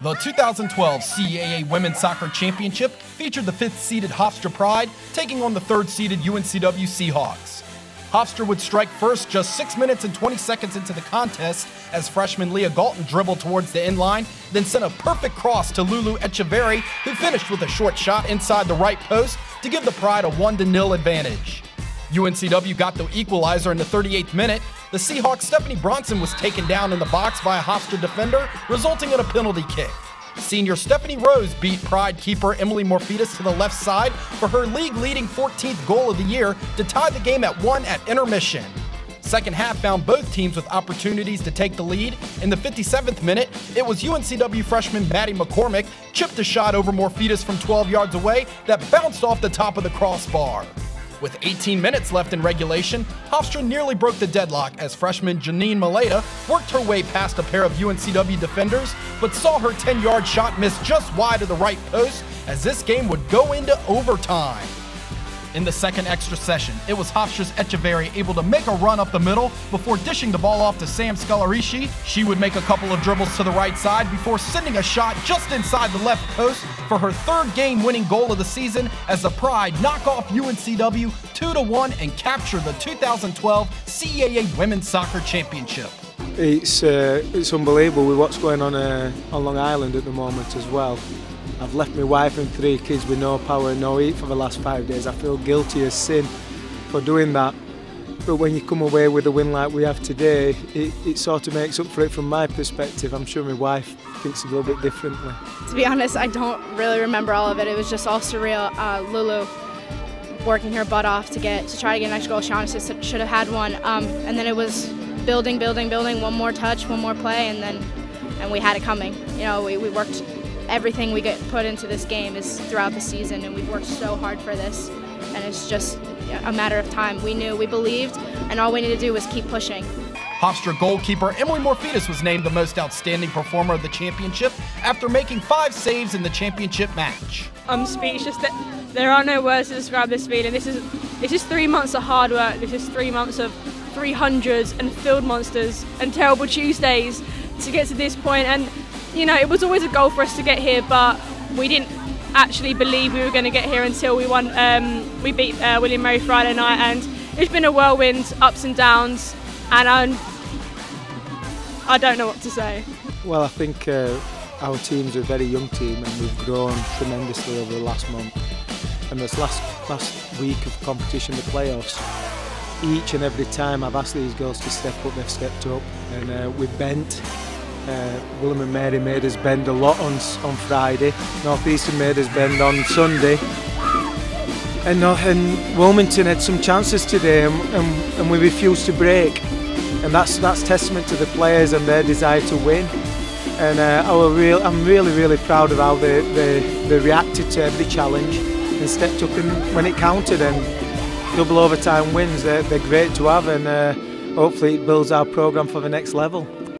The 2012 CAA Women's Soccer Championship featured the 5th-seeded Hofstra Pride taking on the 3rd-seeded UNCW Seahawks. Hofstra would strike first just 6 minutes and 20 seconds into the contest as freshman Leah Galton dribbled towards the end line, then sent a perfect cross to Lulu Echeverry, who finished with a short shot inside the right post to give the Pride a 1-0 advantage. UNCW got the equalizer in the 38th minute. The Seahawks' Stephanie Bronson was taken down in the box by a Hofstra defender, resulting in a penalty kick. Senior Stephanie Rose beat Pride keeper Emily Morfitas to the left side for her league-leading 14th goal of the year to tie the game at 1 at intermission. Second half found both teams with opportunities to take the lead. In the 57th minute, it was UNCW freshman Maddie McCormick chipped a shot over Morfitas from 12 yards away that bounced off the top of the crossbar. With 18 minutes left in regulation, Hofstra nearly broke the deadlock as freshman Janine Maleta worked her way past a pair of UNCW defenders, but saw her 10-yard shot miss just wide of the right post as this game would go into overtime. In the second extra session, it was Hofstra's Echeverry able to make a run up the middle before dishing the ball off to Sam Scalarici. She would make a couple of dribbles to the right side before sending a shot just inside the left post for her 3rd game-winning goal of the season as the Pride knock off UNCW 2-1 and capture the 2012 CAA Women's Soccer Championship. It's unbelievable with what's going on Long Island at the moment as well. I've left my wife and 3 kids with no power and no heat for the last 5 days. I feel guilty as sin for doing that. But when you come away with a win like we have today, it sort of makes up for it from my perspective. I'm sure my wife thinks a little bit differently. To be honest, I don't really remember all of it. It was just all surreal. Lulu working her butt off to try to get an extra goal. She honestly should have had one. And then it was building, one more touch, one more play, and we had it coming. You know, we worked. Everything we get put into this game is throughout the season, and we've worked so hard for this, and it's just a matter of time. We knew, we believed, and all we needed to do was keep pushing. Hofstra goalkeeper Emily Morfitas was named the most outstanding performer of the championship after making 5 saves in the championship match. I'm speechless. There are no words to describe this feeling. This is 3 months of hard work. This is 3 months of 300s and field monsters and terrible Tuesdays to get to this point. And you know, it was always a goal for us to get here, but we didn't actually believe we were going to get here until we won. We beat William Mary Friday night, and it's been a whirlwind, ups and downs, and I don't know what to say. Well, I think our team's a very young team, and we've grown tremendously over the last month. And this last week of competition, the playoffs, each and every time I've asked these girls to step up, they've stepped up, and we've bent. William and Mary made us bend a lot on Friday. Northeastern made us bend on Sunday. And Wilmington had some chances today, and we refused to break. And that's testament to the players and their desire to win. And I'm really proud of how they reacted to every challenge and stepped up when it counted. And double overtime wins, they're great to have, and hopefully it builds our programme for the next level.